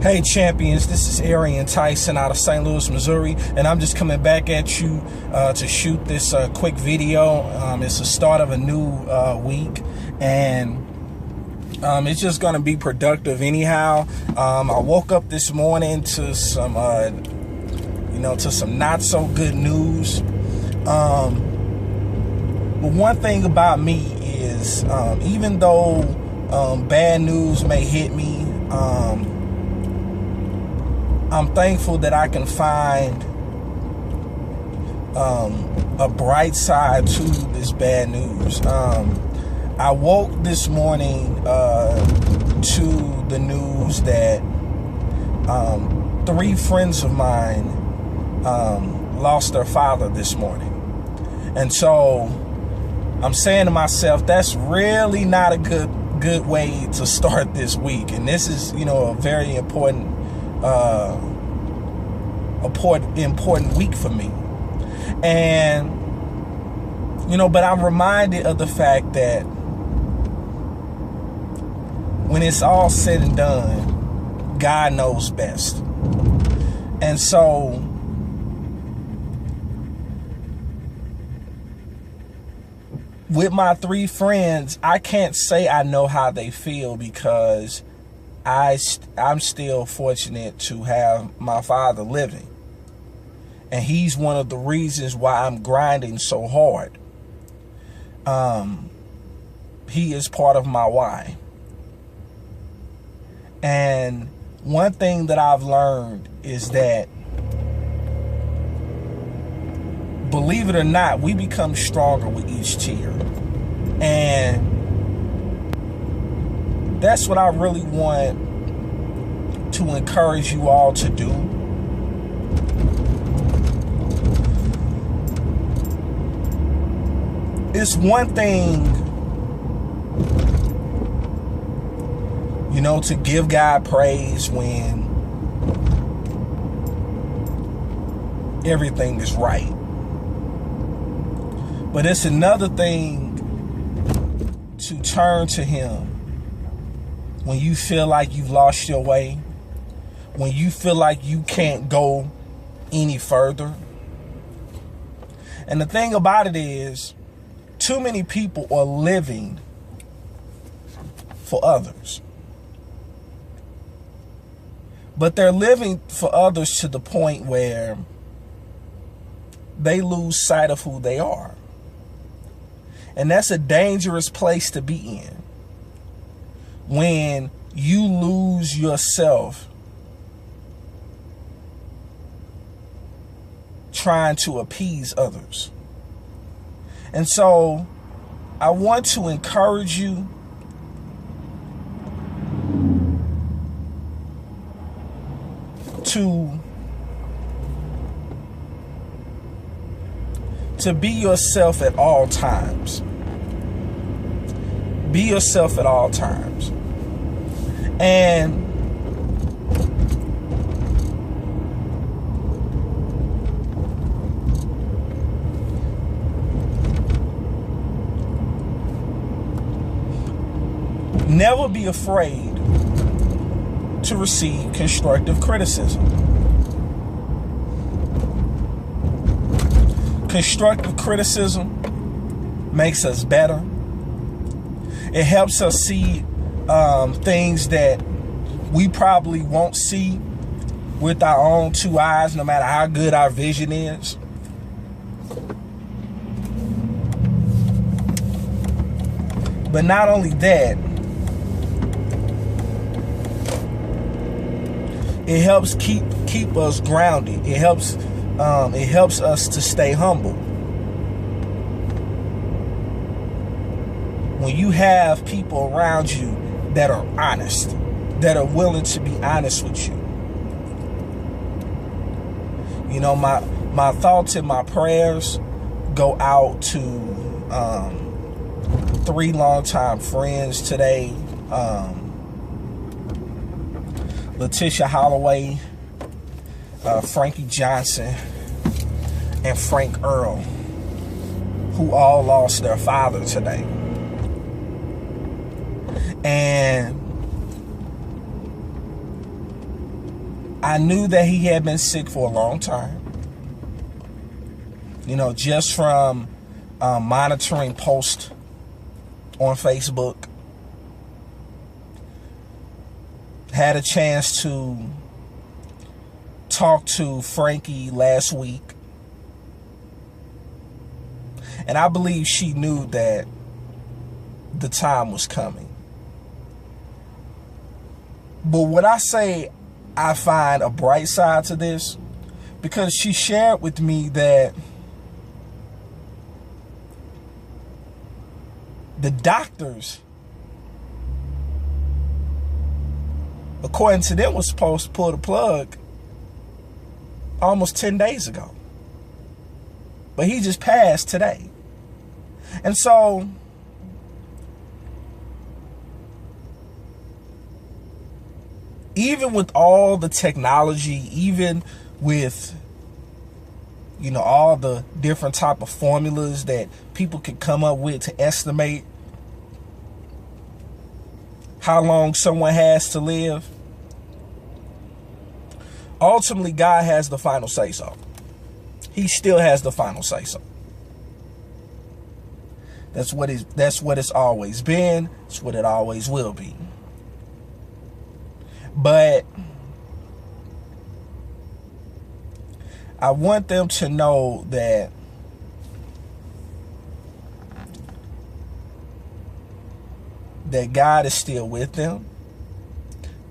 Hey champions, this is Arian Tyson out of St. Louis, Missouri, and I'm just coming back at you to shoot this quick video. It's the start of a new week, and it's just going to be productive anyhow. I woke up this morning to some, to some not so good news. But one thing about me is, even though bad news may hit me, I'm thankful that I can find a bright side to this bad news. I woke this morning to the news that 3 friends of mine lost their father this morning. And so I'm saying to myself, that's really not a good way to start this week. And this is, a very important week for me. And but I'm reminded of the fact that when it's all said and done, God knows best. And so with my 3 friends, I can't say I know how they feel, because I'm still fortunate to have my father living. And he's one of the reasons why I'm grinding so hard. He is part of my why. And one thing that I've learned is that, believe it or not, we become stronger with each tear. And that's what I really want to encourage you all to do. It's one thing, to give God praise when everything is right. But it's another thing to turn to Him when you feel like you've lost your way, when you feel like you can't go any further. And the thing about it is, too many people are living for others. But they're living for others to the point where they lose sight of who they are. And that's a dangerous place to be in, when you lose yourself trying to appease others. And so I want to encourage you to be yourself at all times. Be yourself at all times. And never be afraid to receive constructive criticism. Constructive criticism makes us better. It helps us see things that we probably won't see with our own 2 eyes, no matter how good our vision is. But not only that, it helps keep us grounded. It helps us to stay humble. When you have people around you that are honest, that are willing to be honest with you. My thoughts and my prayers go out to 3 longtime friends today. LaTisha Holloway, Frankie Johnson, and Earl, who all lost their father today. And I knew that he had been sick for a long time. You know, just from monitoring posts on Facebook. Had a chance to talk to Frankie last week. And I believe she knew that the time was coming. But when I say I find a bright side to this, because she shared with me that the doctors, according to them, was supposed to pull the plug almost 10 days ago. But he just passed today. And so even with all the technology, even with, you know, all the different type of formulas that people could come up with to estimate how long someone has to live, ultimately God has the final say so. He still has the final say so. That's what it's always been. It's what it always will be. But I want them to know that God is still with them,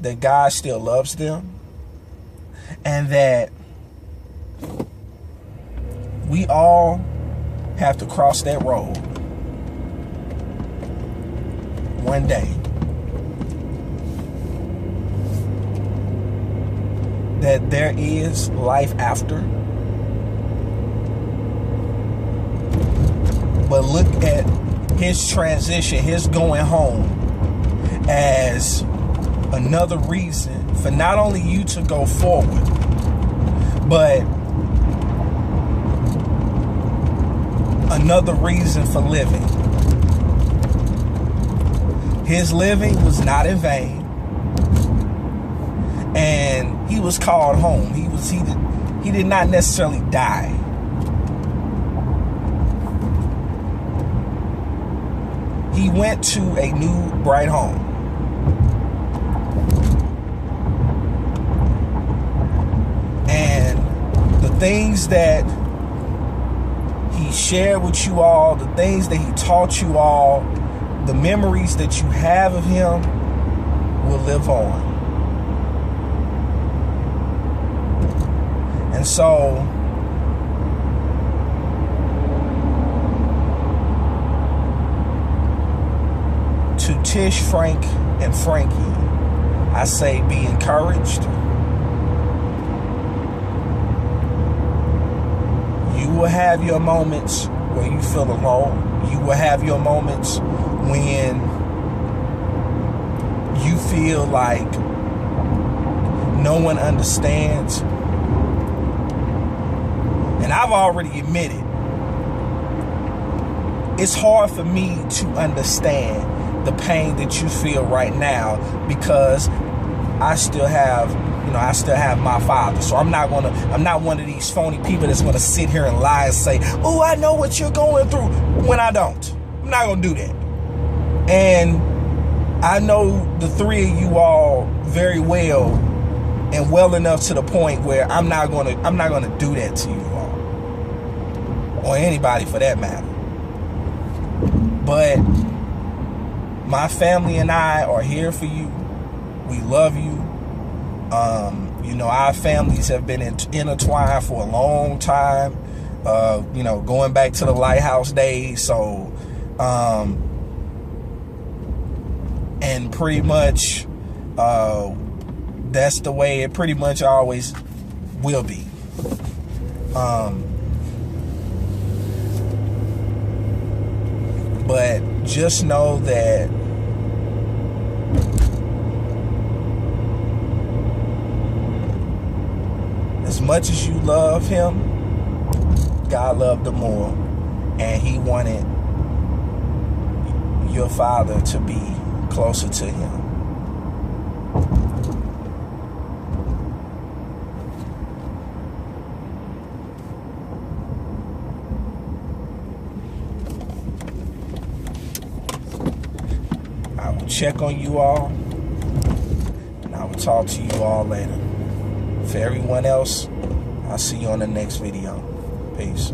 that God still loves them, and that we all have to cross that road one day. That there is life after. But look at his transition, his going home, as another reason for not only you to go forward, but another reason for living. His living was not in vain. And he was called home. He did not necessarily die. He went to a new bright home. And the things that he shared with you all, the things that he taught you all, the memories that you have of him will live on. And so to Tish, Frank, and Frankie, I say be encouraged. You will have your moments where you feel alone. You will have your moments when you feel like no one understands. And I've already admitted, it's hard for me to understand the pain that you feel right now, because I still have my father. So I'm not one of these phony people that's gonna sit here and lie and say, oh, I know what you're going through, when I don't. I'm not gonna do that. And I know the three of you all very well, and well enough to the point where I'm not gonna do that to you all, or anybody for that matter. But my family and I are here for you. We love you. Our families have been intertwined for a long time. Going back to the Lighthouse days. So, and pretty much, that's the way it pretty much always will be. But just know that as much as you love him, God loved him more, and he wanted your father to be closer to him. check on you all. And I will talk to you all later. For everyone else, I'll see you on the next video. Peace.